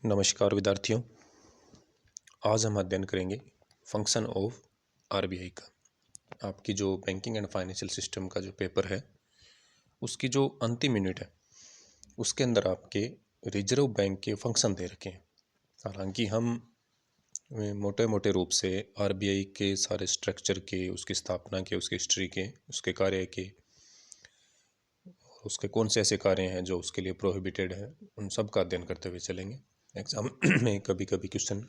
नमस्कार विद्यार्थियों। आज हम अध्ययन करेंगे फंक्शन ऑफ आरबीआई का। आपकी जो बैंकिंग एंड फाइनेंशियल सिस्टम का जो पेपर है उसकी जो अंतिम यूनिट है उसके अंदर आपके रिजर्व बैंक के फंक्शन दे रखे हैं। हालांकि हम मोटे मोटे रूप से आरबीआई के सारे स्ट्रक्चर के, उसकी स्थापना के, उसकी हिस्ट्री के, उसके कार्य के, उसके कौन से ऐसे कार्य हैं जो उसके लिए प्रोहिबिटेड है, उन सब का अध्ययन करते हुए चलेंगे। एग्ज़ाम में कभी कभी क्वेश्चन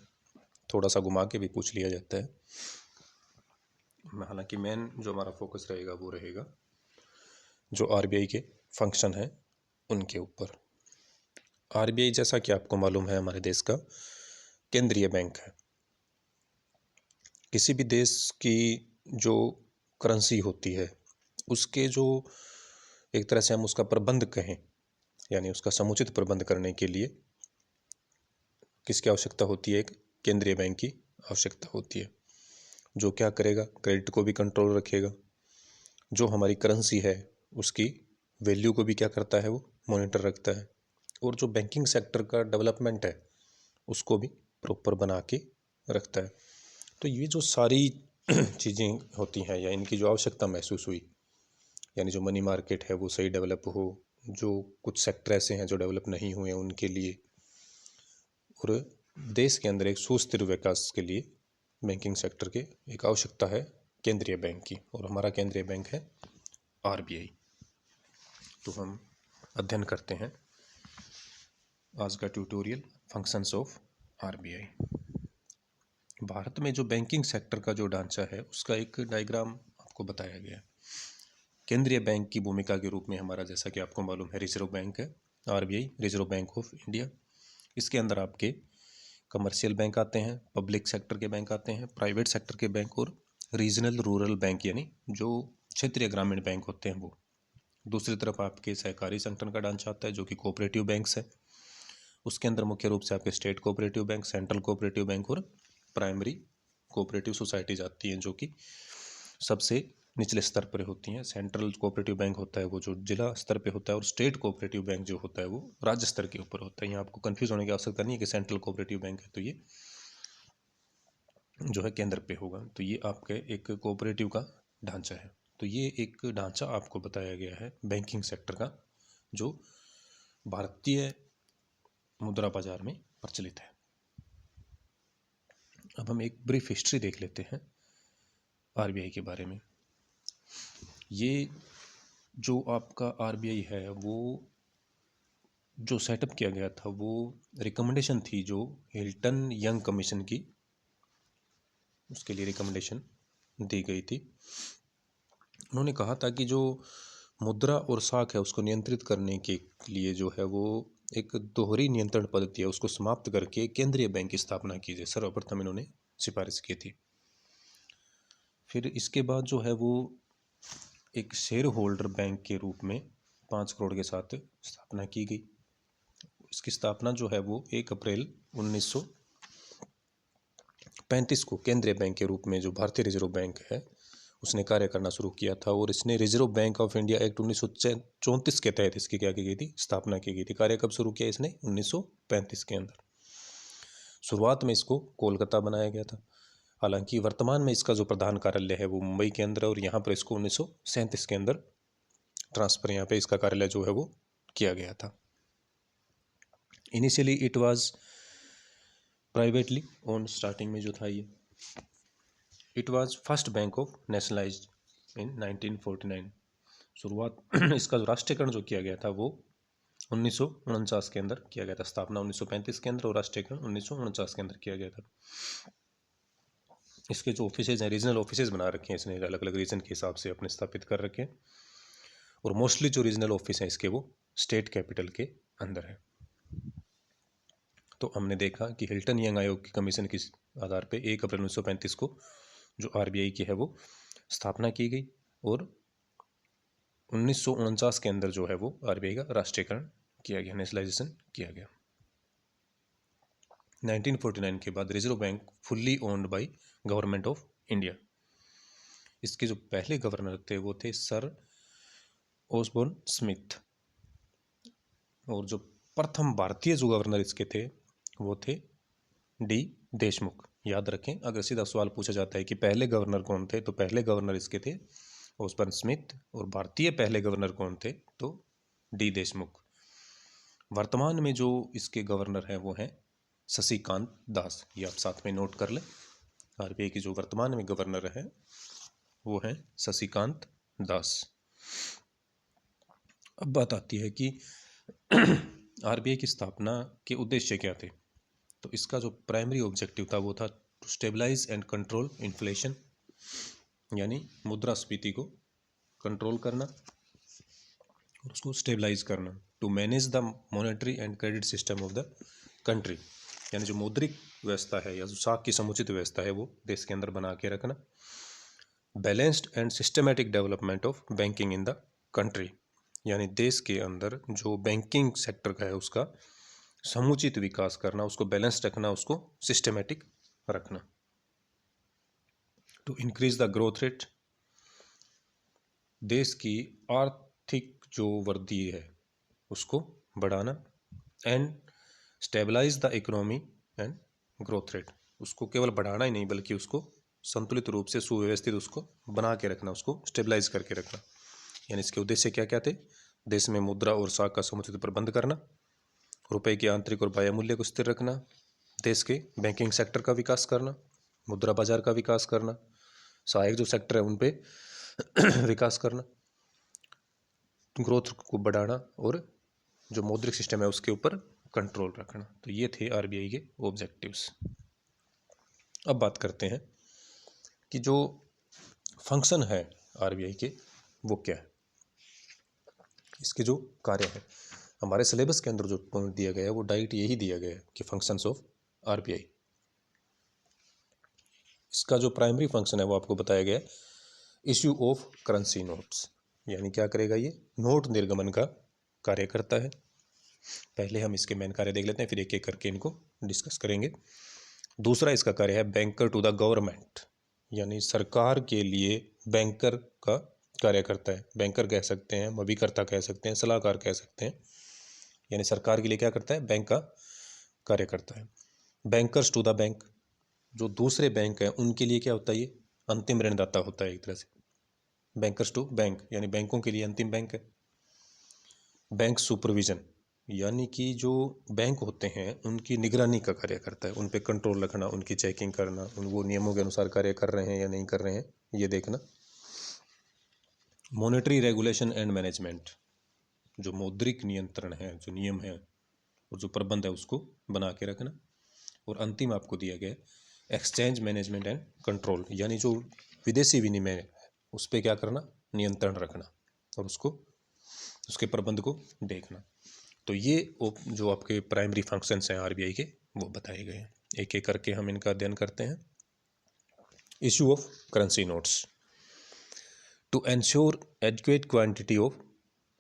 थोड़ा सा घुमा के भी पूछ लिया जाता है। हालांकि मेन जो हमारा फोकस रहेगा वो रहेगा जो आरबीआई के फंक्शन हैं उनके ऊपर। आरबीआई जैसा कि आपको मालूम है हमारे देश का केंद्रीय बैंक है। किसी भी देश की जो करेंसी होती है उसके जो एक तरह से हम उसका प्रबंध कहें, यानी उसका समुचित प्रबंध करने के लिए किसकी आवश्यकता होती है? एक केंद्रीय बैंक की आवश्यकता होती है, जो क्या करेगा? क्रेडिट को भी कंट्रोल रखेगा, जो हमारी करेंसी है उसकी वैल्यू को भी क्या करता है? वो मॉनिटर रखता है, और जो बैंकिंग सेक्टर का डेवलपमेंट है उसको भी प्रॉपर बना के रखता है। तो ये जो सारी चीज़ें होती हैं या इनकी जो आवश्यकता महसूस हुई, यानी जो मनी मार्केट है वो सही डेवलप हो, जो कुछ सेक्टर ऐसे हैं जो डेवलप नहीं हुए उनके लिए, और देश के अंदर एक सुस्थिर विकास के लिए बैंकिंग सेक्टर के एक आवश्यकता है केंद्रीय बैंक की, और हमारा केंद्रीय बैंक है आरबीआई। तो हम अध्ययन करते हैं आज का tutorial functions of RBI. Bharat में जो बैंकिंग सेक्टर का जो ढांचा है उसका एक डायग्राम आपको बताया गया है। केंद्रीय बैंक की भूमिका के रूप में हमारा, जैसा कि आपको मालूम है, रिजर्व बैंक है RBI, reserve bank of India. इसके अंदर आपके कमर्शियल बैंक आते हैं, पब्लिक सेक्टर के बैंक आते हैं, प्राइवेट सेक्टर के बैंक, और रीजनल रूरल बैंक यानी जो क्षेत्रीय ग्रामीण बैंक होते हैं वो। दूसरी तरफ आपके सहकारी संगठन का ढांचा आता है जो कि कोऑपरेटिव बैंक्स है। उसके अंदर मुख्य रूप से आपके state cooperative bank, central cooperative bank और प्राइमरी कोऑपरेटिव सोसाइटीज आती हैं जो कि सबसे निचले स्तर पर होती हैं। सेंट्रल कोऑपरेटिव बैंक होता है वो जो जिला स्तर पे होता है, और स्टेट कोऑपरेटिव बैंक जो होता है वो राज्य स्तर के ऊपर होता है। यहाँ आपको कंफ्यूज होने की आवश्यकता नहीं है कि सेंट्रल कोऑपरेटिव बैंक है तो ये जो है केंद्र पे होगा। तो ये आपके एक कोऑपरेटिव का ढांचा है। तो ये एक ढांचा आपको बताया गया है बैंकिंग सेक्टर का जो भारतीय मुद्रा बाजार में प्रचलित है। अब हम एक ब्रीफ हिस्ट्री देख लेते हैं आरबीआई के बारे में। ये जो आपका आरबीआई है वो जो सेटअप किया गया था वो रिकमेंडेशन थी जो हिल्टन यंग कमीशन की, उसके लिए रिकमेंडेशन दी गई थी। उन्होंने कहा था कि जो मुद्रा और साख है उसको नियंत्रित करने के लिए जो है वो एक दोहरी नियंत्रण पद्धति है उसको समाप्त करके केंद्रीय बैंक की स्थापना की जाए, सर्वप्रथम इन्होंने सिफारिश की थी। फिर इसके बाद जो है वो एक शेयर होल्डर बैंक के रूप में 5 करोड़ के साथ स्थापना की गई। इसकी स्थापना जो है वो 1 अप्रैल 1935 को केंद्रीय बैंक के रूप में जो भारतीय रिजर्व बैंक है उसने कार्य करना शुरू किया था, और इसने reserve bank of India act 1934 के तहत इसकी क्या की गई थी? स्थापना की गई थी। कार्य कब शुरू किया इसने? 1935 के अंदर। शुरुआत में इसको कोलकाता बनाया गया था, हालांकि वर्तमान में इसका जो प्रधान कार्यालय है वो मुंबई के अंदर है, और यहाँ पर इसको 1937 के अंदर ट्रांसफर यहाँ पे इसका कार्यालय जो है वो किया गया था। Initially it was privately owned, starting में जो था ये it was first bank of nationalized in 1949। शुरुआत इसका जो राष्ट्रीयकरण जो किया गया था वो 1949 के अंदर किया गया था। स्थापना 1935 के अंदर और राष्ट्रीयकरण 1949 के अंदर किया गया था। इसके जो ऑफिसेज हैं, रीजनल ऑफिसेज बना रखे हैं इसने, अलग अलग रीजन के हिसाब से अपने स्थापित कर रखे हैं, और मोस्टली जो रीजनल ऑफिस हैं इसके वो स्टेट कैपिटल के अंदर है। तो हमने देखा कि हिल्टन यंग आयोग की कमीशन के आधार पे 1 अप्रैल 1935 को जो आरबीआई की है वो स्थापना की गई, और 1949 के अंदर जो है वो आरबीआई का राष्ट्रीयकरण किया गया, नेशनलाइजेशन किया गया। 1949 के बाद reserve bank fully owned by government of India. इसके जो पहले गवर्नर थे वो थे सर ऑसबोर्न स्मिथ, और जो प्रथम भारतीय जो गवर्नर इसके थे वो थे डी देशमुख। याद रखें, अगर सीधा सवाल पूछा जाता है कि पहले गवर्नर कौन थे, तो पहले गवर्नर इसके थे ओसबर्न स्मिथ, और भारतीय पहले गवर्नर कौन थे, तो डी देशमुख। वर्तमान में जो इसके गवर्नर हैं वो हैं शशिकांत दास। ये आप साथ में नोट कर लें। आरबीआई के जो वर्तमान में गवर्नर हैं वो हैं शशिकांत दास। अब बात आती है कि आरबीआई की स्थापना के उद्देश्य क्या थे। तो इसका जो प्राइमरी ऑब्जेक्टिव था वो था to stabilise and control inflation, यानी मुद्रास्फीति को कंट्रोल करना और उसको स्टेबलाइज करना। To manage the monetary and credit system of the country, यानी जो मौद्रिक व्यवस्था है या जो साख की समुचित व्यवस्था है वो देश के अंदर बना के रखना। Balanced and systematic development of banking in the country, यानी देश के अंदर जो बैंकिंग सेक्टर का है उसका समुचित विकास करना, उसको बैलेंस रखना, उसको सिस्टमेटिक रखना। To increase the growth rate, देश की आर्थिक जो वृद्धि है उसको बढ़ाना। And stabilise the economy and growth rate, उसको केवल बढ़ाना ही नहीं बल्कि उसको संतुलित रूप से सुव्यवस्थित उसको बना के रखना, उसको स्टेबलाइज करके रखना। यानी इसके उद्देश्य क्या क्या थे? देश में मुद्रा और साख का समुचित प्रबंध करना, रुपए के आंतरिक और बाह्य मूल्य को स्थिर रखना, देश के बैंकिंग सेक्टर का विकास करना, मुद्रा बाजार का विकास करना, सहायक जो सेक्टर है उन पे विकास करना, ग्रोथ को बढ़ाना और जो मौद्रिक सिस्टम है उसके ऊपर कंट्रोल रखना। तो ये थे आरबीआई के ऑब्जेक्टिव्स। अब बात करते हैं कि जो फंक्शन है आरबीआई के वो क्या है, इसके जो कार्य है। हमारे सिलेबस के अंदर जो पॉइंट दिया गया है वो डायरेक्ट यही दिया गया है कि फंक्शंस ऑफ आरबीआई। इसका जो प्राइमरी फंक्शन है वो आपको बताया गया है, इश्यू ऑफ करेंसी नोट्स, यानी क्या करेगा ये? नोट निर्गमन का कार्य करता है। पहले हम इसके मेन कार्य देख लेते हैं, फिर एक एक करके इनको डिस्कस करेंगे। दूसरा इसका कार्य है बैंकर टू द गवर्नमेंट, यानी सरकार के लिए बैंकर का कार्य करता है। बैंकर कह सकते हैं, अभिकर्ता कह सकते हैं, सलाहकार कह सकते हैं, यानी सरकार के लिए क्या करता है? बैंक का कार्य करता है। बैंकर्स टू द बैंक, जो दूसरे बैंक हैं उनके लिए क्या होता है? ये अंतिम ऋणदाता होता है एक तरह से। बैंकर्स टू बैंक यानी बैंकों के लिए अंतिम बैंक है। बैंक सुपरविजन, यानी कि जो बैंक होते हैं उनकी निगरानी का कार्य करता है, उन पे कंट्रोल रखना, उनकी चेकिंग करना, उन वो नियमों के अनुसार कार्य कर रहे हैं या नहीं कर रहे हैं ये देखना। मॉनेटरी रेगुलेशन एंड मैनेजमेंट, जो मौद्रिक नियंत्रण है, जो नियम है और जो प्रबंध है उसको बना के रखना। और अंतिम आपको दिया गया एक्सचेंज मैनेजमेंट एंड कंट्रोल, यानी जो विदेशी विनिमय है उस पर क्या करना? नियंत्रण रखना और उसको उसके प्रबंध को देखना। तो ये जो आपके प्राइमरी फंक्शंस हैं आरबीआई के वो बताए गए हैं। एक एक करके हम इनका अध्ययन करते हैं। Issue of currency notes, to ensure adequate quantity of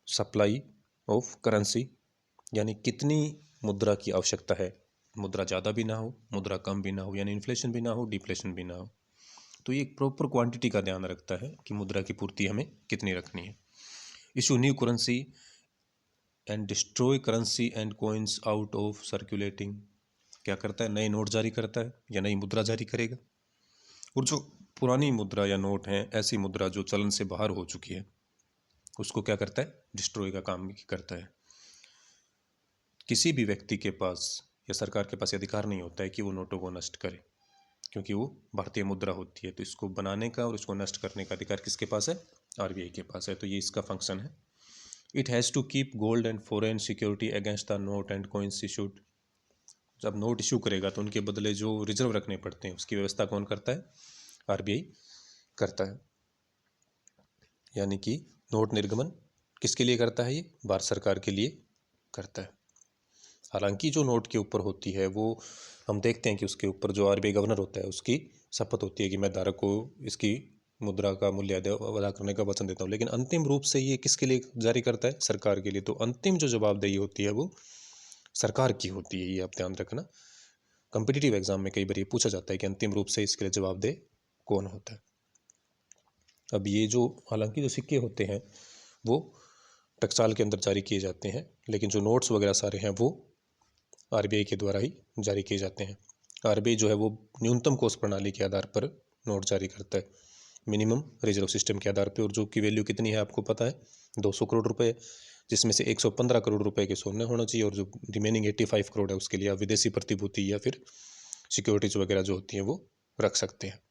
supply of currency, यानी कितनी मुद्रा की आवश्यकता है। मुद्रा ज़्यादा भी ना हो, मुद्रा कम भी ना हो, यानी इन्फ्लेशन भी ना हो, डिफ्लेशन भी ना हो। तो ये एक प्रॉपर क्वांटिटी का ध्यान रखता है कि मुद्रा की पूर्ति हमें कितनी रखनी है। Issue new currency and destroy currency and coins out of circulating, क्या करता है? नए नोट जारी करता है या नई मुद्रा जारी करेगा। और जो पुरानी मुद्रा या नोट हैं, ऐसी मुद्रा जो चलन से बाहर हो चुकी है, उसको क्या करता है? डिस्ट्रॉय का काम करता है। किसी भी व्यक्ति के पास या सरकार के पास अधिकार नहीं होता है कि वो नोटों को नष्ट करे, क्योंकि वो भारतीय मुद्रा होती है। तो इसको बनाने का और इसको नष्ट करने का अधिकार किसके पास है? आरबीआई के पास है। तो ये इसका फंक्शन है। It has to keep gold and foreign security against the note and coins issued, जब नोट इशू करेगा तो उनके बदले जो रिजर्व रखने पड़ते हैं उसकी व्यवस्था कौन करता है? आरबीआई करता है। यानी कि नोट निर्गमन किसके लिए करता है? ये भारत सरकार के लिए करता है। हालांकि जो नोट के ऊपर होती है वो हम देखते हैं कि उसके ऊपर जो आरबीआई गवर्नर होता है उसकी शपथ होती है कि मैं धारक को इसकी मुद्रा का मूल्य अदा करने का वचन देता हूँ, लेकिन अंतिम रूप से ये किसके लिए जारी करता है? सरकार के लिए। तो अंतिम जो जवाबदेही होती है वो सरकार की होती है, ये आप ध्यान रखना। कॉम्पिटिटिव एग्जाम में कई बार ये पूछा जाता है कि अंतिम रूप से इसके लिए जवाबदेह कौन होता है। अब ये जो हालांकि जो सिक्के होते हैं वो टकसाल के अंदर जारी किए जाते हैं, लेकिन जो नोट्स वगैरह सारे हैं वो आरबीआई के द्वारा ही जारी किए जाते हैं। आरबीआई जो है वो न्यूनतम कोष प्रणाली के आधार पर नोट जारी करता है, मिनिमम रिजर्व सिस्टम के आधार पर, और जो की वैल्यू कितनी है आपको पता है, 200 करोड़ रुपए, जिसमें से 115 करोड़ रुपए के सोने होना चाहिए, और जो रिमेनिंग 85 करोड़ है उसके लिए आप विदेशी प्रतिभूति या फिर सिक्योरिटीज वगैरह जो होती हैं वो रख सकते हैं।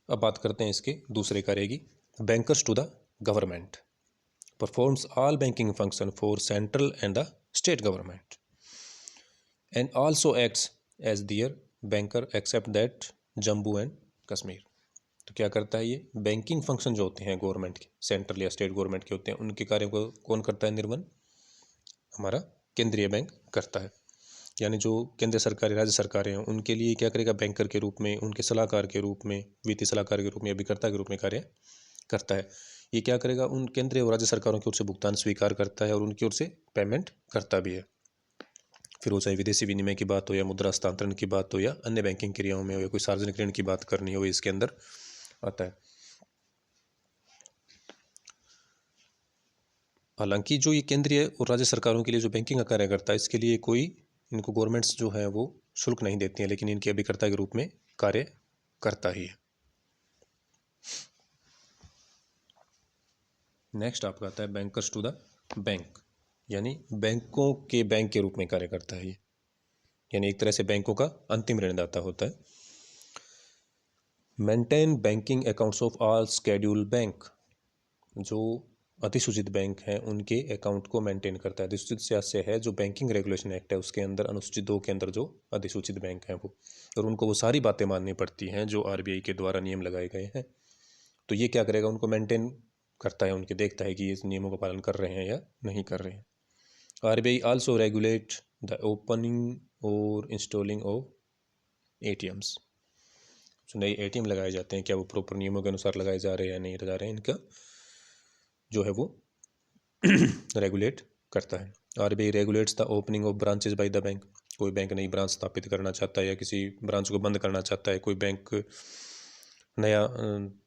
अब बात करते हैं इसके दूसरे कार्य की। Bankers to the government performs all banking function for central and the state government and also acts as their banker except that Jammu and Kashmir. तो क्या करता है ये, बैंकिंग फंक्शन जो होते हैं गवर्नमेंट के, सेंट्रल या स्टेट गवर्नमेंट के होते हैं, उनके कार्यों को कौन करता है निर्वहन, हमारा केंद्रीय बैंक करता है। यानी जो केंद्र सरकार राज्य सरकारें हैं उनके लिए क्या करेगा, बैंकर के रूप में, उनके सलाहकार के रूप में, वित्तीय सलाहकार के रूप में, अभिकर्ता के रूप में कार्य करता है। ये क्या करेगा, उन केंद्रीय और राज्य सरकारों की ओर से भुगतान स्वीकार करता है और उनकी ओर से पेमेंट करता भी है। फिर वो चाहे विदेशी विनिमय की बात हो या मुद्रा हस्तांतरण की बात हो या अन्य बैंकिंग क्रियाओं में हो या कोई सार्वजनिक ऋण की बात करनी हो, इसके अंदर आता है। हालांकि जो ये केंद्रीय और राज्य सरकारों के लिए जो बैंकिंग का कार्य करता है, इसके लिए कोई इनको गवर्नमेंट्स जो है वो शुल्क नहीं देती हैं, लेकिन इनके अभिकर्ता के रूप में कार्य करता ही है। नेक्स्ट आपका आता है बैंकर्स टू द बैंक, यानी बैंकों के बैंक के रूप में कार्य करता है ये, यानी एक तरह से बैंकों का अंतिम ऋणदाता होता है। Maintain banking accounts of all schedule bank, जो अधिसूचित बैंक हैं उनके अकाउंट को मेंटेन करता है। अधिसूचित से है जो बैंकिंग रेगुलेशन एक्ट है उसके अंदर अनुसूची 2 के अंदर जो अधिसूचित बैंक हैं वो, और उनको वो सारी बातें माननी पड़ती हैं जो आरबीआई के द्वारा नियम लगाए गए हैं। तो ये क्या करेगा, उनको मेंटेन करता है, उनके देखता है कि ये इस नियमों का पालन कर रहे हैं या नहीं कर रहे हैं। RBI also regulate the opening और इंस्टॉलिंग ऑफ एटीएम्स, जो नए एटीएम लगाए जाते हैं क्या वो प्रॉपर नियमों के अनुसार लगाए जा रहे हैं या नहीं जा रहे हैं, इनका जो है वो रेगुलेट करता है। RBI regulates the opening of branches by the bank, कोई बैंक नई ब्रांच स्थापित करना चाहता है या किसी ब्रांच को बंद करना चाहता है, कोई बैंक नया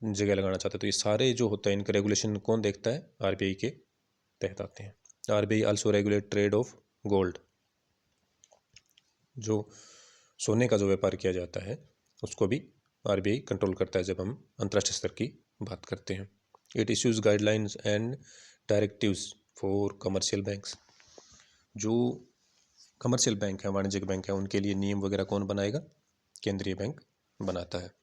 जगह लगाना चाहता है, तो ये सारे जो होता है इनका रेगुलेशन कौन देखता है, आरबीआई के तहत आते हैं। RBI also regulate trade off gold, जो सोने का जो व्यापार किया जाता है उसको भी आरबीआई कंट्रोल करता है जब हम अंतर्राष्ट्रीय स्तर की बात करते हैं। It issues guidelines and directives for commercial banks, जो कमर्शियल बैंक है, वाणिज्यिक बैंक है, उनके लिए नियम वगैरह कौन बनाएगा, केंद्रीय बैंक बनाता है।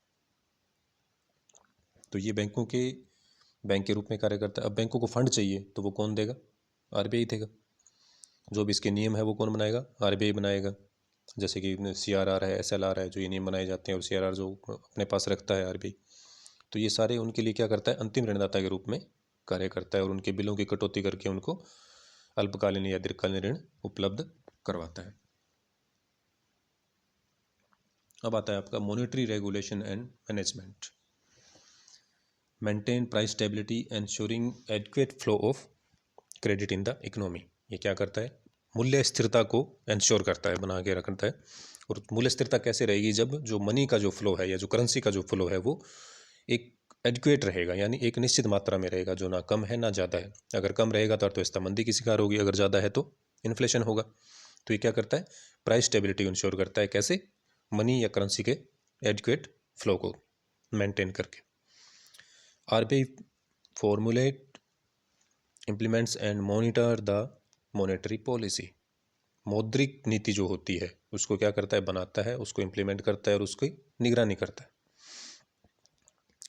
तो ये बैंकों के बैंक के रूप में कार्य करता है। अब बैंकों को फंड चाहिए तो वो कौन देगा, आरबीआई देगा। जो भी इसके नियम है वो कौन बनाएगा, आरबीआई बनाएगा। जैसे कि सीआरआर है, एसएलआर है, जो ये नियम बनाए जाते हैं, और सीआरआर जो अपने पास रखता है आरबीआई, तो ये सारे उनके लिए क्या करता है, अंतिम ऋणदाता के रूप में कार्य करता है और उनके बिलों की कटौती करके उनको अल्पकालीन या दीर्घकालीन ऋण उपलब्ध करवाता है। अब आता है आपका monetary regulation and management. Maintain price stability ensuring adequate flow of credit in the economy. ये क्या करता है, मूल्य स्थिरता को इंश्योर करता है, बना के रखता है। और मूल्य स्थिरता कैसे रहेगी, जब जो मनी का जो फ्लो है या जो करेंसी का जो फ्लो है वो एक एडक्वेट रहेगा, यानी एक निश्चित मात्रा में रहेगा, जो ना कम है ना ज़्यादा है। अगर कम रहेगा तो अर्थव्यवस्था मंदी की शिकार होगी, अगर ज़्यादा है तो इन्फ्लेशन होगा। तो ये क्या करता है, प्राइस स्टेबिलिटी इंश्योर करता है। कैसे, मनी या करेंसी के एडक्वेट फ्लो को मेंटेन करके। RBI formulate implements and monitor the monetary policy. मौद्रिक नीति जो होती है उसको क्या करता है, बनाता है, उसको इम्प्लीमेंट करता है और उसकी निगरानी करता है।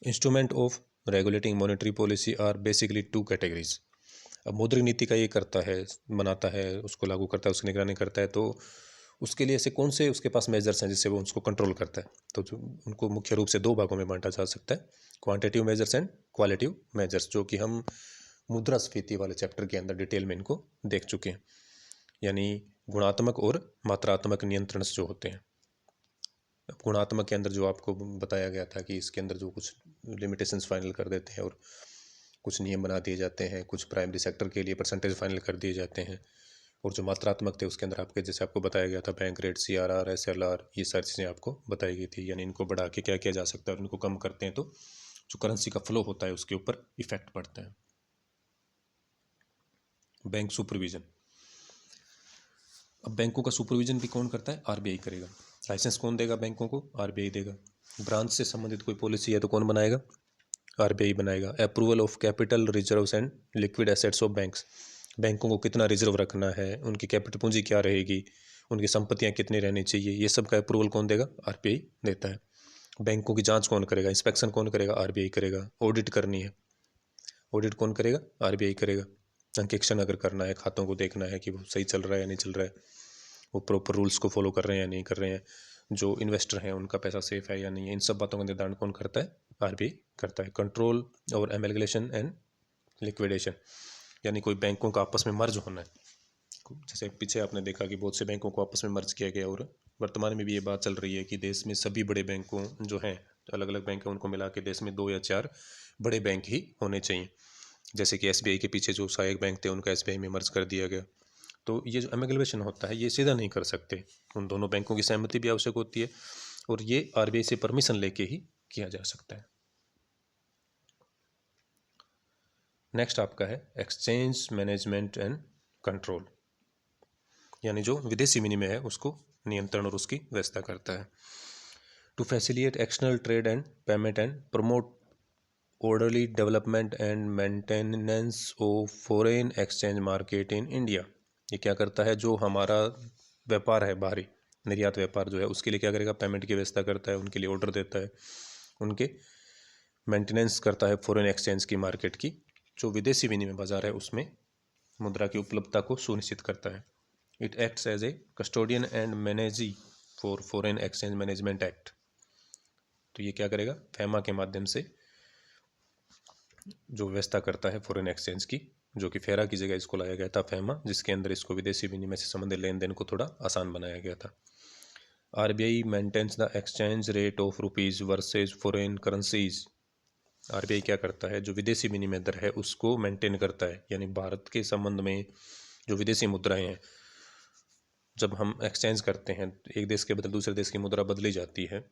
Instrument of regulating monetary policy are basically 2 categories. अब मौद्रिक नीति का ये करता है, बनाता है, उसको लागू करता है, उसकी निगरानी करता है, तो उसके लिए ऐसे कौन से उसके पास मेजर्स हैं जिससे वो उसको कंट्रोल करता है। तो जो उनको मुख्य रूप से 2 भागों में बांटा जा सकता है, quantitative measures and qualitative measures, जो कि हम मुद्रास्फीति वाले चैप्टर के अंदर डिटेल में इनको देख चुके हैं। यानी गुणात्मक और मात्रात्मक नियंत्रण जो होते हैं। अब गुणात्मक के अंदर जो आपको बताया गया था कि इसके अंदर जो कुछ लिमिटेशंस फाइनल कर देते हैं और कुछ नियम बना दिए जाते हैं, कुछ प्राइमरी सेक्टर के लिए परसेंटेज फाइनल कर दिए जाते हैं। और जो मात्रात्मक थे उसके अंदर आपके जैसे आपको बताया गया था बैंक रेट, सीआरआर, एसएलआर, ये सारी चीज़ें आपको बताई गई थी। यानी इनको बढ़ा के क्या किया जा सकता है और इनको कम करते हैं तो जो करेंसी का फ्लो होता है उसके ऊपर इफेक्ट पड़ता है। Bank supervision. अब बैंकों का सुपरविजन भी कौन करता है? आरबीआई करेगा। लाइसेंस कौन देगा बैंकों को? आरबीआई देगा। ब्रांच से संबंधित कोई पॉलिसी है तो कौन बनाएगा? आरबीआई बनाएगा। Approval of capital reserves and liquid assets of banks, बैंकों को कितना रिजर्व रखना है, उनकी कैपिटल पूंजी क्या रहेगी, उनकी संपत्तियां कितनी रहनी चाहिए, ये सब का अप्रूवल कौन देगा? आरबीआई देता है। बैंकों की जांच कौन करेगा? इंस्पेक्शन कौन करेगा? आरबीआई करेगा। ऑडिट करनी है, ऑडिट कौन करेगा? आरबीआई करेगा। अंकेक्षण अगर करना है, खातों को देखना है कि वो सही चल रहा है या नहीं चल रहा है, वो प्रॉपर रूल्स को फॉलो कर रहे हैं या नहीं कर रहे हैं, जो इन्वेस्टर हैं उनका पैसा सेफ है या नहीं है, इन सब बातों का निर्धारण कौन करता है? आरबीआई करता है। कंट्रोल और एमलगेशन एंड लिक्विडेशन, यानी कोई बैंकों का आपस में मर्ज होना है, जैसे पीछे आपने देखा कि बहुत से बैंकों को आपस में मर्ज किया गया, और वर्तमान में भी ये बात चल रही है कि देश में सभी बड़े बैंकों जो हैं, अलग अलग बैंक हैं, उनको मिला के देश में 2 या 4 बड़े बैंक ही होने चाहिए। जैसे कि एसबीआई के पीछे जो सहायक बैंक थे उनका एसबीआई में मर्ज कर दिया गया। तो ये जो एमलगेशन होता है ये सीधा नहीं कर सकते, उन दोनों बैंकों की सहमति भी आवश्यक होती है, और ये आरबीआई से परमिशन लेके ही किया जा सकता है। नेक्स्ट आपका है एक्सचेंज मैनेजमेंट एंड कंट्रोल, यानी जो विदेशी विनिमय है उसको नियंत्रण और उसकी व्यवस्था करता है। To facilitate external trade and payment and promote orderly development and maintenance of foreign exchange market in India, ये क्या करता है? जो हमारा व्यापार है बाहरी निर्यात व्यापार जो है उसके लिए क्या करेगा? पेमेंट की व्यवस्था करता है, उनके लिए ऑर्डर देता है, उनके मेंटेनेंस करता है फॉरेन एक्सचेंज की मार्केट की, जो विदेशी विनिमय बाजार है उसमें मुद्रा की उपलब्धता को सुनिश्चित करता है। It acts as a custodian and manager for foreign exchange management act, तो ये क्या करेगा? फैमा के माध्यम से जो व्यवस्था करता है फॉरेन एक्सचेंज की, जो कि फेरा की जगह इसको लाया गया था फैमा, जिसके अंदर इसको विदेशी विनिमय से संबंधित लेन देन को थोड़ा आसान बनाया गया था। RBI maintains the exchange rate of rupees versus foreign currencies, RBI क्या करता है? जो विदेशी विनिमय दर है उसको मेंटेन करता है, यानी भारत के संबंध में जो विदेशी मुद्राएं हैं, जब हम एक्सचेंज करते हैं एक देश के बदले दूसरे देश की मुद्रा बदली जाती है,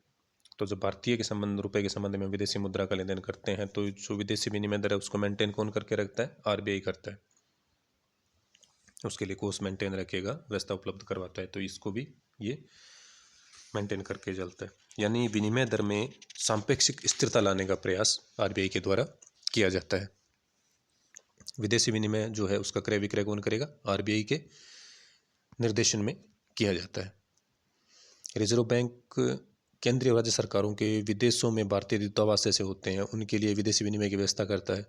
तो जब भारतीय के संबंध रुपए के संबंध में विदेशी मुद्रा का लेन देन करते हैं तो जो विदेशी विनिमय दर है उसको मेंटेन कौन करके रखता है? आरबीआई करता है। उसके लिए कोर्स मेंटेन रखेगा, व्यवस्था उपलब्ध करवाता है, तो इसको भी ये मेंटेन करके चलता है। यानी विनिमय दर में सापेक्षिक स्थिरता लाने का प्रयास आरबीआई के द्वारा किया जाता है। विदेशी विनिमय जो है उसका क्रय विक्रय कौन करेगा? आरबीआई के निर्देशन में किया जाता है। रिजर्व बैंक केंद्रीय और राज्य सरकारों के विदेशों में भारतीय दूतावास जैसे होते हैं उनके लिए विदेशी विनिमय की व्यवस्था करता है।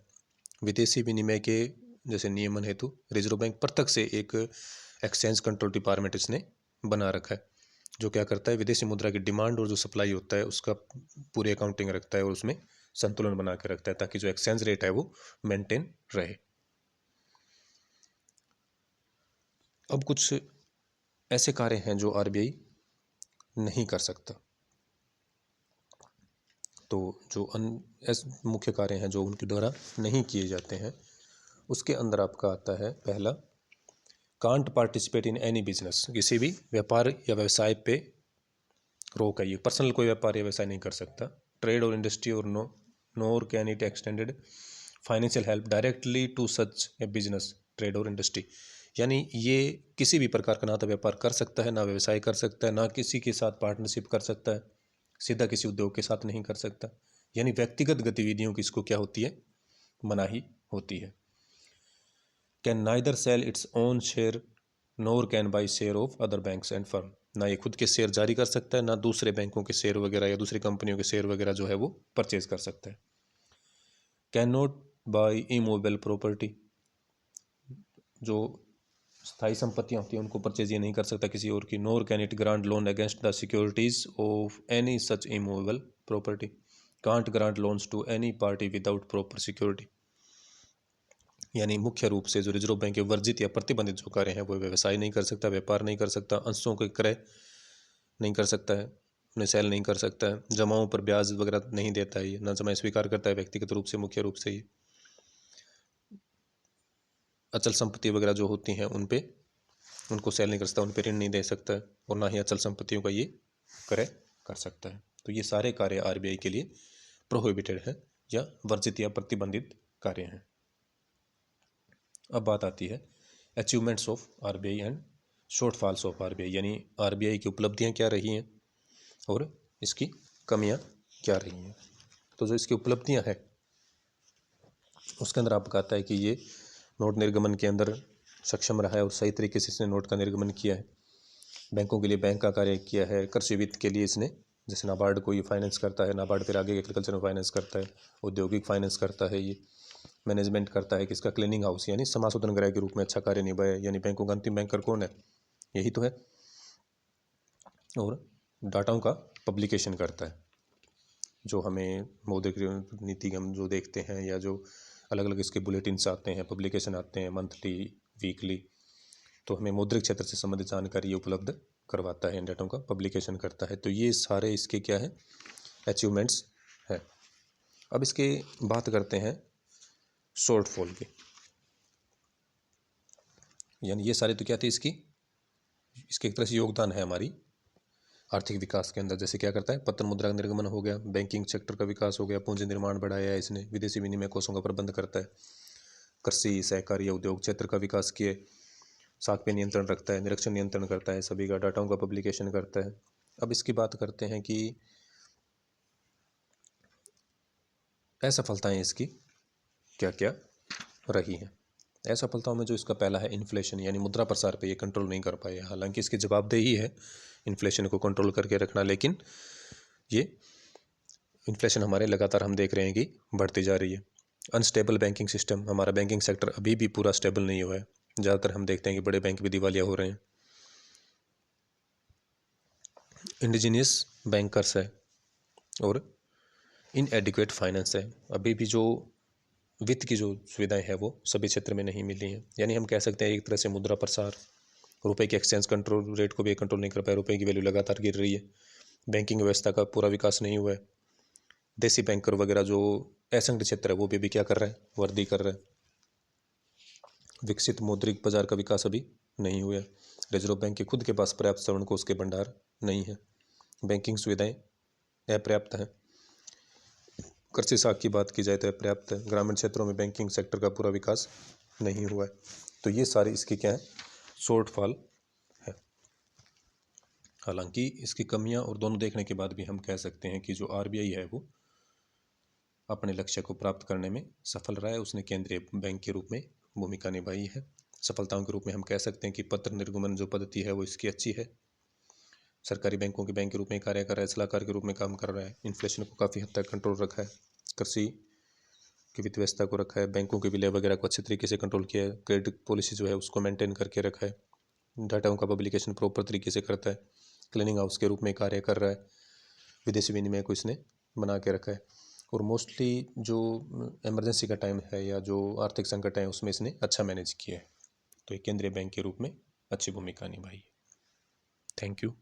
विदेशी विनिमय के जैसे नियमन हेतु रिजर्व बैंक प्रत्यक्ष से एक एक्सचेंज कंट्रोल डिपार्टमेंट इसने बना रखा है, जो क्या करता है? विदेशी मुद्रा की डिमांड और जो सप्लाई होता है उसका पूरी अकाउंटिंग रखता है और उसमें संतुलन बना के रखता है, ताकि जो एक्सचेंज रेट है वो मेंटेन रहे। अब कुछ ऐसे कार्य हैं जो आरबीआई नहीं कर सकता, तो जो मुख्य कार्य हैं जो उनके द्वारा नहीं किए जाते हैं, उसके अंदर आपका आता है पहला, can't participate in any business, किसी भी व्यापार या व्यवसाय पे रोक है, ये पर्सनल कोई व्यापार या व्यवसाय नहीं कर सकता। ट्रेड और इंडस्ट्री और nor can it extended financial help directly to such a business trade और इंडस्ट्री, यानी ये किसी भी प्रकार का ना तो व्यापार कर सकता है, ना व्यवसाय कर सकता है, ना किसी के साथ पार्टनरशिप कर सकता है, सीधा किसी उद्योग के साथ नहीं कर सकता, यानी व्यक्तिगत गतिविधियों की इसको क्या होती है? मनाही होती है। Can neither sell its own share nor can buy share of other banks and firm, ना ये खुद के शेयर जारी कर सकता है, ना दूसरे बैंकों के शेयर वगैरह या दूसरी कंपनियों के शेयर वगैरह जो है वो परचेज कर सकता है। Can not by immovable property, जो स्थायी संपत्तियां होती हैं उनको परचेज ये नहीं कर सकता किसी और की। Nor can it grant loan against the securities of any such immovable property, can't grant loans to any party without proper security, यानी मुख्य रूप से जो रिजर्व बैंक के वर्जित या प्रतिबंधित जो कार्य हैं वो व्यवसाय नहीं कर सकता, व्यापार नहीं कर सकता, अंशों के क्रय नहीं कर सकता है, उन्हें सेल नहीं कर सकता है, जमाओं पर ब्याज वगैरह नहीं देता है, ना जमा स्वीकार करता है व्यक्तिगत रूप से, मुख्य रूप से ये अचल संपत्ति वगैरह जो होती हैं उनको सेल नहीं कर सकता, उन पर ऋण नहीं दे सकता है, और ना ही अचल संपत्तियों का ये क्रय कर सकता है। तो ये सारे कार्य आरबीआई के लिए प्रोहिबिटेड है या वर्जित या प्रतिबंधित कार्य हैं। अब बात आती है achievements of RBI and shortfalls of RBI, यानी आरबीआई की उपलब्धियां क्या रही हैं और इसकी कमियां क्या रही हैं। तो जो इसकी उपलब्धियां हैं उसके अंदर आपको कहता है कि ये नोट निर्गमन के अंदर सक्षम रहा है और सही तरीके से इसने नोट का निर्गमन किया है। बैंकों के लिए बैंक का कार्य किया है। कृषि वित्त के लिए इसने, जैसे नाबार्ड को ये फाइनेंस करता है, नाबार्ड फिर आगे एग्रीकल्चर में फाइनेंस करता है, औद्योगिक फाइनेंस करता है, ये मैनेजमेंट करता है कि इसका क्लीनिंग हाउस यानी समाशोधन गृह के रूप में अच्छा कार्य निभाया। यानी बैंकों का अंतिम बैंकर कौन है? यही तो है। और डाटाओं का पब्लिकेशन करता है, जो हमें मौद्रिक नीति हम जो देखते हैं या जो अलग अलग इसके बुलेटिन्स आते हैं, पब्लिकेशन आते हैं मंथली, वीकली, तो हमें मौद्रिक क्षेत्र से संबंधित जानकारी उपलब्ध करवाता है, इन डाटों का पब्लिकेशन करता है। तो ये सारे इसके क्या है? अचीवमेंट्स हैं। अब इसके बात करते हैं शॉर्टफॉल की, यानी ये सारे तो क्या थे इसकी, इसके एक तरह से योगदान है हमारी आर्थिक विकास के अंदर। जैसे क्या करता है? पत्र मुद्रा का निर्गमन हो गया, बैंकिंग सेक्टर का विकास हो गया, पूंजी निर्माण बढ़ाया है इसने, विदेशी विनिमय कोषों का प्रबंध करता है, कृषि सहकारी उद्योग क्षेत्र का विकास किए, साख पे नियंत्रण रखता है, निरीक्षण नियंत्रण करता है, सभी का डाटाओं का पब्लिकेशन करता है। अब इसकी बात करते हैं कि असफलताएं इसकी क्या क्या रही हैं। असफलताओं में जो इसका पहला है इन्फ्लेशन, यानी मुद्रा प्रसार पे ये कंट्रोल नहीं कर पाए। हालांकि इसकी जवाबदेही है इन्फ्लेशन को कंट्रोल करके रखना, लेकिन ये इन्फ्लेशन हमारे लगातार हम देख रहे हैं कि बढ़ती जा रही है। अनस्टेबल बैंकिंग सिस्टम, हमारा बैंकिंग सेक्टर अभी भी पूरा स्टेबल नहीं हुआ है। ज़्यादातर हम देखते हैं कि बड़े बैंक भी दिवालिया हो रहे हैं। इंडिजीनियस बैंकर्स है और इनएडिक्वेट फाइनेंस है। अभी भी जो वित्त की जो सुविधाएं हैं वो सभी क्षेत्र में नहीं मिली हैं। यानी हम कह सकते हैं एक तरह से मुद्रा प्रसार, रुपए के एक्सचेंज कंट्रोल रेट को भी कंट्रोल नहीं कर पाए, रुपए की वैल्यू लगातार गिर रही है, बैंकिंग व्यवस्था का पूरा विकास नहीं हुआ है, देसी बैंकर वगैरह जो असंगठित क्षेत्र है वो भी क्या कर रहा है? वृद्धि कर रहा है। विकसित मौद्रिक बाजार का विकास अभी नहीं हुआ है। रिजर्व बैंक के खुद के पास पर्याप्त स्वर्ण कोष के भंडार नहीं है। बैंकिंग सुविधाएं अपर्याप्त हैं। कृषि साख की बात की जाए तो पर्याप्त है। ग्रामीण क्षेत्रों में बैंकिंग सेक्टर का पूरा विकास नहीं हुआ है। तो ये सारी इसकी क्या है? शॉर्टफॉल है। हालांकि इसकी कमियां और दोनों देखने के बाद भी हम कह सकते हैं कि जो आरबीआई है वो अपने लक्ष्य को प्राप्त करने में सफल रहा है। उसने केंद्रीय बैंक के रूप में भूमिका निभाई है। सफलताओं के रूप में हम कह सकते हैं कि पत्र निर्गमन जो पद्धति है वो इसकी अच्छी है। सरकारी बैंकों के बैंक के रूप में कार्य कर रहा है, सलाहकार के रूप में काम कर रहा है, इन्फ्लेशन को काफ़ी हद तक कंट्रोल रखा है, कृषि की वित्त व्यवस्था को रखा है, बैंकों के विलय वगैरह को अच्छे तरीके से कंट्रोल किया है, क्रेडिट पॉलिसी जो है उसको मेंटेन करके रखा है, डाटाओं का पब्लिकेशन प्रॉपर तरीके से करता है, क्लीनिंग हाउस के रूप में कार्य कर रहा है, विदेशी विनिमय को इसने बना के रखा है, और मोस्टली जो इमरजेंसी का टाइम है या जो आर्थिक संकट है उसमें इसने अच्छा मैनेज किया है। तो एक केंद्रीय बैंक के रूप में अच्छी भूमिका निभाई है। Thank you.